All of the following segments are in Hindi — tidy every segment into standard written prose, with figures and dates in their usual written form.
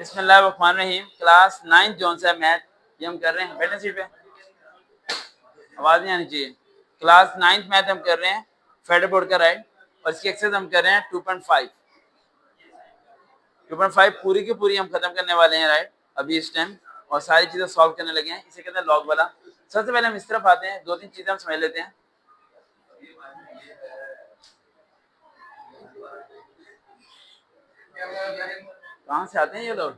बिस्मिल्लाहिर्रहमानिर्रहीम। क्लास 9 जोन से मैथ ये हम कर रहे हैं। बैठे सीट पे, आवाज नहीं आनी चाहिए। क्लास 9 मैथ हम कर रहे हैं फेडर बोर्ड का राइट, और इसकी एक्सरसाइज हम कर रहे हैं 2.5 पूरी की पूरी हम खत्म करने वाले हैं राइट अभी इस टाइम, और सारी चीजें सॉल्व करने लगे हैं। इसे कहते हैं लॉग वाला। सबसे पहले हम इस तरफ आते हैं, दो तीन चीजें हम समझ लेते हैं। कहाँ से आते हैं ये लोग?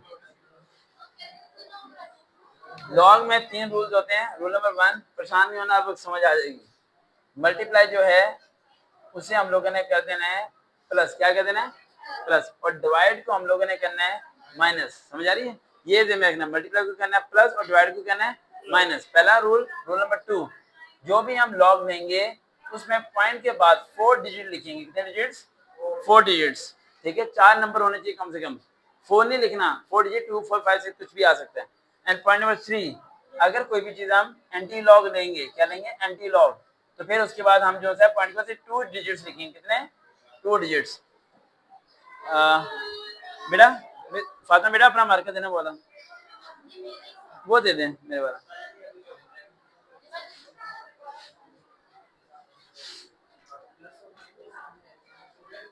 लॉग में 3 रूल्स होते हैं। रूल नंबर 1, परेशान नहीं होना, आप लोग समझ आ जाएगी। मल्टीप्लाई जो है उसे हम लोगों ने कर देना है प्लस। क्या कर देना है? प्लस। और डिवाइड को हम लोगों ने करना है माइनस। समझ आ रही है? ये ध्यान में रखना, मल्टीप्लाई को करना है प्लस और डिवाइड को करना है माइनस। पहला रूल। रूल नंबर 2, जो भी हम लॉग लेंगे उसमें पॉइंट के बाद 4 डिजिट लिखेंगे। कितने डिजिट्स? 4 डिजिट्स। ठीक है, 4 नंबर होने चाहिए कम से कम। 4 नहीं लिखना, 4 डिजिट 2 4 5 6 कुछ भी आ सकता है। एंड पॉइंट नंबर 3, अगर कोई भी चीज हम एंटी लॉग लेंगे, क्या लेंगे? एंटी लॉग, तो फिर उसके बाद हम जो है पॉइंट से 2 डिजिट्स लिखेंगे। कितने? 2 डिजिट्स। बेटा फातिमा बेटा अपना मार्कर देना बोला, वो दे दें मेरे वाला।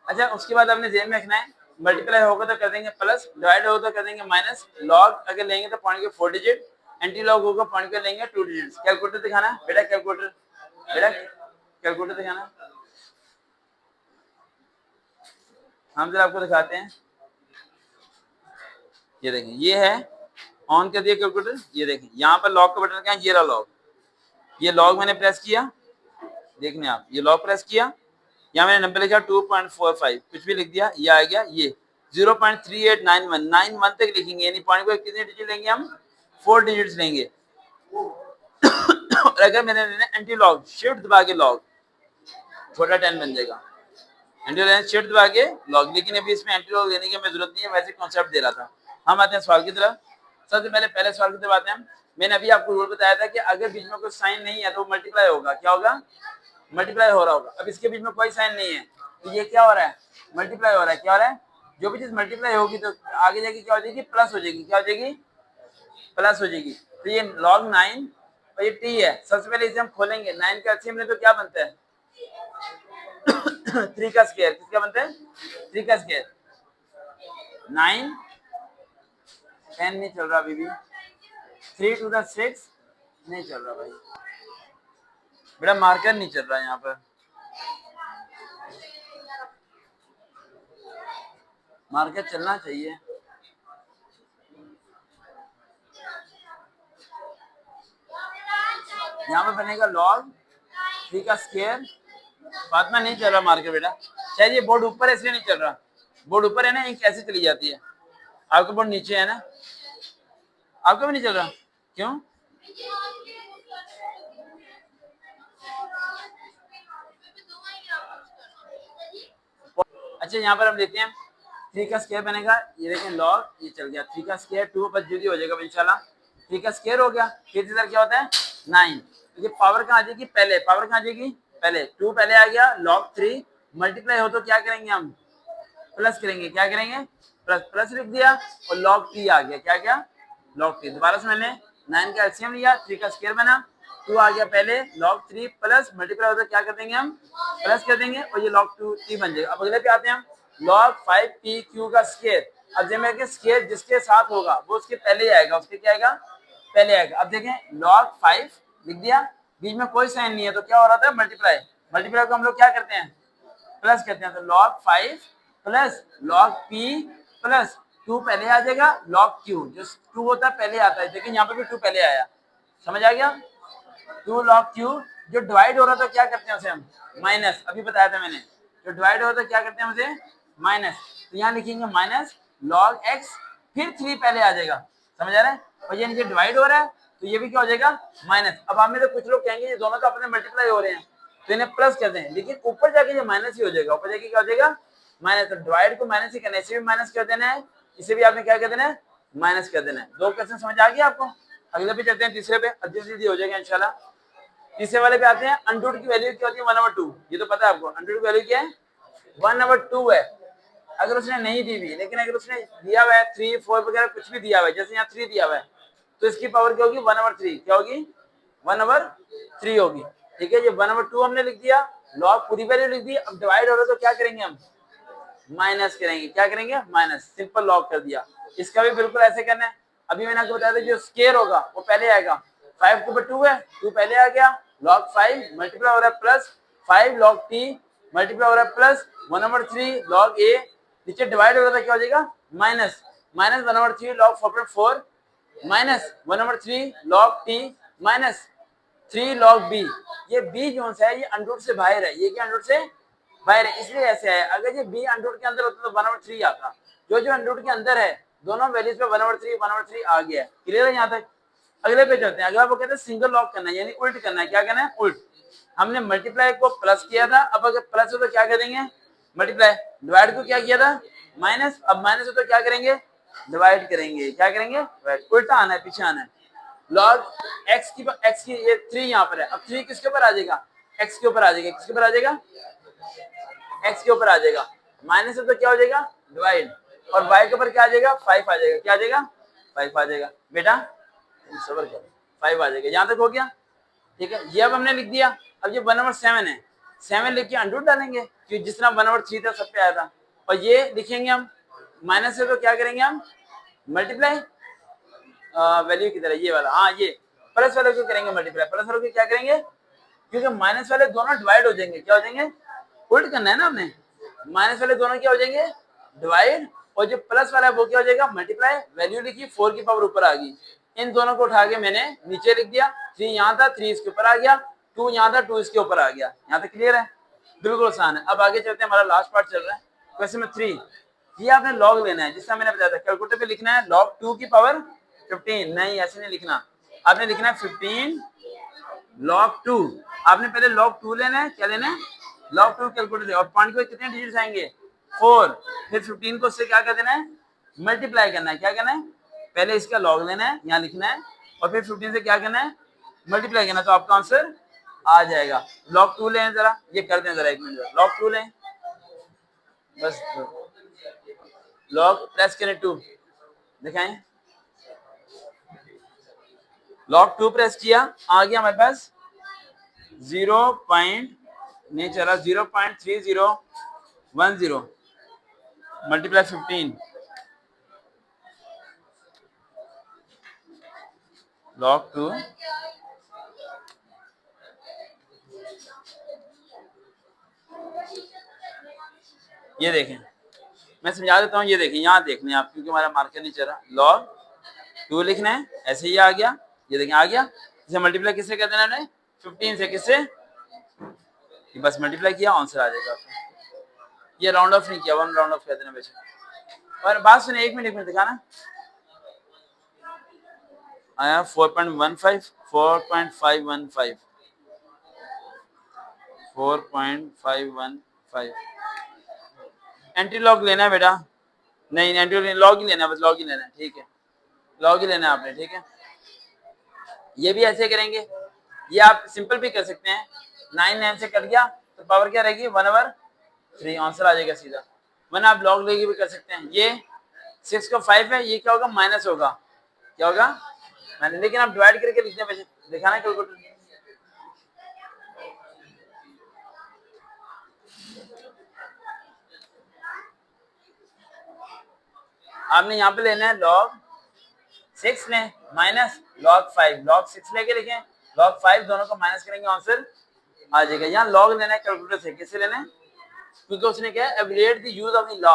अच्छा, उसके बाद आपने ध्यान में रखना है, मल्टीप्लाई होगा तो कर देंगे प्लस, डिवाइड होगा तो कर देंगे माइनस। लॉग अगर लेंगे तो पॉइंट के 4 डिजिट, एंटी लॉग होगा पॉइंट के लेंगे 2 डिजिट्स। कैलकुलेटर दिखाना बेटा, कैलकुलेटर बेटा, कैलकुलेटर दिखाना। हम जरा आपको दिखाते हैं। ये देखें, ये है ऑन कर दिया कैलकुलेटर। ये देखें यहाँ पर लॉग का बटन क्या है? ये रहा लॉग। ये लॉग मैंने प्रेस किया, देखने आप, ये लॉग प्रेस किया, यहाँ मैंने नंबर लिखा 2.45, कुछ भी लिख दिया, ये आ गया। ये 0.3891 तक लिखेंगे, यानी पॉइंट को कितने डिजिट लेंगे हम? 4 डिजिट्स लेंगे। और अगर मैंने लेना एंटी लॉग, शिफ्ट दबा के लॉग, छोटा 10 बन जाएगा। एंटी लॉग शिफ्ट दबा के लॉग, लेकिन अभी इसमें एंटी लॉग लेने की हमें जरूरत नहीं है, वैसे कॉन्सेप्ट दे रहा था। हम आते हैं सवाल की तरफ। सबसे पहले सवाल की तरफ आते हैं। मैंने अभी आपको रूल बताया था कि अगर बीच में कोई साइन नहीं है तो मल्टीप्लाई होगा। क्या होगा? मल्टीप्लाई हो रहा होगा। अब इसके बीच में कोई साइन नहीं है तो ये क्या हो रहा है? मल्टीप्लाई हो रहा है। क्या हो रहा है? जो भी चीज मल्टीप्लाई होगी तो आगे जाके क्या हो जाएगी? प्लस हो जाएगी। क्या हो जाएगी? प्लस हो जाएगी। तो ये log 9 और ये t है। सबसे पहले इसे हम खोलेंगे। 9 का एलसीएम ले तो क्या बनता है? 3 का स्क्वायर। किसका बनता है? 3 का स्क्वायर। 9 10 नहीं चल रहा अभी भी। 3 to the 6 नहीं चल रहा भाई, बेटा मार्कर नहीं चल रहा यहाँ पर। मार्कर चलना चाहिए। यहाँ पे बनेगा log 3 का स्क्वायर। फातिमा नहीं चल रहा मार्कर बेटा, शायद ये बोर्ड ऊपर है इसलिए नहीं चल रहा। बोर्ड ऊपर है ना, इंक ऐसे चली जाती है। आपका बोर्ड नीचे है ना, आपका भी नहीं चल रहा। क्यों? अच्छा, यहाँ पर हम देखते हैं 3 का स्क्वायर बनेगा। ये देखें लॉग, ये चल गया 3 का स्क्वायर, 2 पर जल्दी हो जाएगा इंशाल्लाह। 3 का स्क्वायर हो गया। फिर इधर क्या होता है? 9। तो ये पावर कहाँ आ जाएगी? पहले पावर कहाँ आ जाएगी? पहले 2 पहले आ गया। log 3 मल्टीप्लाई हो तो क्या करेंगे हम? प्लस करेंगे। क्या करेंगे? प्लस। प्लस लिख दिया और log t आ गया। क्या क्या? log t। दोबारा से मैंने 9 का एलसीएम लिया, 3 का स्क्वायर बना, 2 आ गया पहले, log 3 प्लस मल्टीप्लाई होता क्या कर देंगे हम? प्लस कर देंगे और ये log 2 t बन जाएगा। अब अगले पे आते हैं हम, log 5pq का स्क्वायर। अब जब मैं स्क्वायर जिसके साथ होगा वो उसके पहले आएगा। उसके क्या आएगा? पहले आएगा। अब देखें log 5 लिख दिया, बीच में कोई साइन नहीं है तो क्या हो रहा था? मल्टीप्लाई। मल्टीप्लाई को हम लोग क्या करते हैं? प्लस करते हैं। तो log 5 plus log p plus 2 पहले आ जाएगा, log q जो 2 होता है पहले आता है। देखिए यहाँ पे भी 2 पहले आया। समझ आ गया? 2 log q जो डिवाइड हो रहा था क्या करते हैं उसे हम? माइनस। अभी बताया था मैंने, जो डिवाइड हो रहा था क्या करते हैं उसे? माइनस। तो यहाँ लिखेंगे माइनस log x, फिर 3 पहले आ जाएगा। समझ आ रहा है? और ये नीचे डिवाइड हो रहा है तो ये भी क्या हो जाएगा? माइनस। अब हमें तो कुछ लोग कहेंगे ये दोनों तो अपने मल्टीप्लाई हो रहे हैं तो इन्हें प्लस कर दें, लेकिन ऊपर जाके ये माइनस ही हो जाएगा। ऊपर जाके क्या हो जाएगा? माइनस। तो डिवाइड को माइनस ही करना है, इसे भी माइनस कर देना है, इसे भी आपने क्या कर देना है? माइनस कर देना है। 2 क्वेश्चन समझ आ गया आपको? अगले पे चलते हैं, तीसरे पे। जल्दी जल्दी हो जाएगा इंशाल्लाह। तीसरे वाले पे आते हैं। अंडर रूट की वैल्यू क्या होती है? 1/2। ये तो पता है आपको, अंडर रूट की वैल्यू क्या है? 1/2 है। अगर उसने नहीं दी हुई, लेकिन अगर उसने दिया हुआ है 3 4 वगैरह कुछ भी दिया हुआ है, जैसे यहाँ 3 दिया हुआ है, तो इसकी पावर क्या होगी 1/3, क्या होगी 1/3 होगी। ठीक है, ये 1/2 हमने लिख दिया, लॉग पूरी वैल्यू लिख दी। अब डिवाइड हो रहा है तो क्या करेंगे हम, माइनस करेंगे। क्या करेंगे, माइनस, सिंपल लॉग कर दिया। इसका भी बिल्कुल ऐसे करना है। अभी मैंने आपको बताया था जो स्क्वायर होगा वो पहले आएगा, 5 के ऊपर 2 है, 2 पहले आ गया, log 5 मल्टीप्लाई हो रहा है प्लस 5 log t मल्टीप्लाई हो रहा है प्लस 1/3 log a, नीचे डिवाइड हो रहा था क्या हो जाएगा minus, minus 1/3 log 4.4 minus 1/3 log t minus 3 log b। ये b जो है ये अंडर से बाहर है, ये क्या अंडर से बाहर है, इसलिए ऐसे है। अगर ये b अंडर के अंदर होता तो 1/3 आता। जो जो अंडर के अंदर है दोनों वैल्यूज पे 1/3 आ गया है। क्लियर है यहाँ तक। अगले पे चलते हैं। अगला वो कहते हैं सिंगल लॉग करना है, यानी उल्ट करना है। क्या करना है, उल्ट। हमने मल्टीप्लाई को प्लस किया था, अब अगर प्लस हो तो क्या करेंगे मल्टीप्लाई, डिवाइड को क्या किया था माइनस, अब माइनस हो तो क्या करेंगे डिवाइड करेंगे। क्या करेंगे डिवाइड, उल्टा आना है, पीछे आना है। लॉग x की ये 3 यहाँ पर है, अब 3 किसके ऊपर आ जाएगा x के ऊपर आ जाएगा, किसके ऊपर आ जाएगा x के ऊपर आ जाएगा। माइनस है तो क्या हो जाएगा डिवाइड, और y के ऊपर क्या आ जाएगा 5 आ जाएगा, क्या आ जाएगा 5 आ जाएगा। बेटा सबर करो, 5 आ जाएगा। यहाँ तक हो गया, ठीक है। ये अब हमने लिख दिया। अब ये 1/7 है, 7 लिख के अंडर डालेंगे क्योंकि जिस तरह 1/3 था सब पे आया था, और ये लिखेंगे हम माइनस है तो क्या करेंगे हम मल्टीप्लाई वैल्यू की तरह, ये वाला, हाँ ये प्लस वाले को करेंगे मल्टीप्लाई, प्लस वाले को क्या करेंगे, क्योंकि माइनस वाले दोनों डिवाइड हो जाएंगे, क्या हो जाएंगे उल्ट करना है ना हमने, माइनस वाले दोनों क्या हो जाएंगे डिवाइड, और जो प्लस वाला है वो क्या हो जाएगा मल्टीप्लाई। वैल्यू लिखी 4 की पावर ऊपर आ गई, इन दोनों को उठा के मैंने नीचे लिख दिया। 3 यहाँ था 3 इसके ऊपर आ गया, 2 यहाँ था 2 इसके ऊपर आ गया। यहाँ तक क्लियर है, बिल्कुल आसान है। अब आगे चलते हैं, हमारा लास्ट पार्ट चल रहा है क्वेश्चन में 3। ये आपने लॉग लेना है, जिसका मैंने बताया था कैलकुलेटर पे लिखना है log 2 की पावर 15, नहीं ऐसे नहीं लिखना, आपने लिखना है 15 log 2। आपने पहले log 2 लेना है, क्या लेना है log 2 कैलकुलेटर, और पॉइंट पे कितने डिजिट्स आएंगे 4, फिर 15 को उससे क्या कर देना है मल्टीप्लाई करना है। क्या करना है पहले इसका लॉग लेना है, यहाँ लिखना है, और फिर 15 से क्या करना है मल्टीप्लाई करना है, तो आपका आंसर आ जाएगा। log 2 लें जरा, ये कर दें जरा, एक मिनट, log 2 लें बस, log प्रेस करें 2, दिखाएं log 2 प्रेस किया, आ गया हमारे पास 0 पॉइंट नहीं चला 0.3010 मल्टीप्लाई 15 log 2 ये देखें, मैं समझा देता हूँ। ये देखें, यहाँ देख लें आप, क्योंकि हमारा मार्कर नहीं चल रहा। log 2 लिखना है, ऐसे ही आ गया, ये देखें आ गया। इसे मल्टीप्लाई किससे कर देना हमने 15 से, किससे, ये बस मल्टीप्लाई किया, आंसर आ जाएगा आपका। ये राउंड ऑफ नहीं किया, 1 राउंड ऑफ कर देना बेशक। और बात सुने, एक मिनट दिखाना, आया 4.15 4.515 4.515 एंट्री लॉग लेना है बेटा, नहीं एंट्री लॉग ही लेना है, बस लॉग ही लेना है, ठीक है लॉग ही लेना है आपने, ठीक है। ये भी ऐसे करेंगे, ये आप सिंपल भी कर सकते हैं, 9 9 से कट गया तो पावर क्या रहेगी 1/3, आंसर आ जाएगा सीधा। वरना आप लॉग लेके भी कर सकते हैं। ये 6 का 5 है, ये क्या होगा माइनस होगा, क्या होगा मैंने, लेकिन आप डिवाइड करके लिखते हैं, दिखाना कैलकुलेटर। आपने यहाँ पे लेना है log 6 लें माइनस log 5, log 6 लेके लिखें, log 5 दोनों को माइनस करेंगे, आंसर आ जाएगा। यहाँ log लेना है कैलकुलेटर से, किससे लेना है, क्योंकि उसने क्या है Everett the use of the law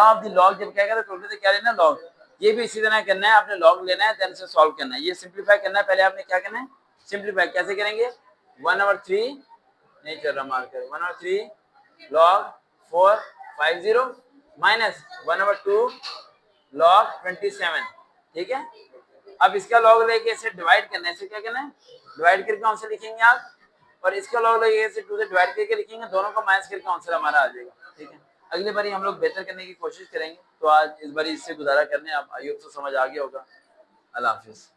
of the log, जब कहेगा तो कैलकुलेटर से क्या लेना है लॉग। ये भी इसी तरह करना है, आपने लॉग लेना है देन से सॉल्व करना है। ये सिंपलीफाई करना है, पहले आपने क्या करना है सिंपलीफाई, कैसे करेंगे 1/3 नहीं चल रहा मार्कर, 1/3 log 450 माइनस 1/2 log 27, ठीक है। अब इसका लॉग लेके इसे डिवाइड करना है, इसे क्या करना है डिवाइड करके आंसर लिखेंगे आप, और इसका लॉग लेके इसे 2 से डिवाइड करके लिखेंगे, दोनों को माइनस करके आंसर हमारा आ जाएगा, ठीक है। अगली बारी हम लोग बेहतर करने की कोशिश करेंगे, तो आज इस बारी इससे गुजारा करने, आप आई होप तो समझ आ गया होगा। अल्लाह हाफिज।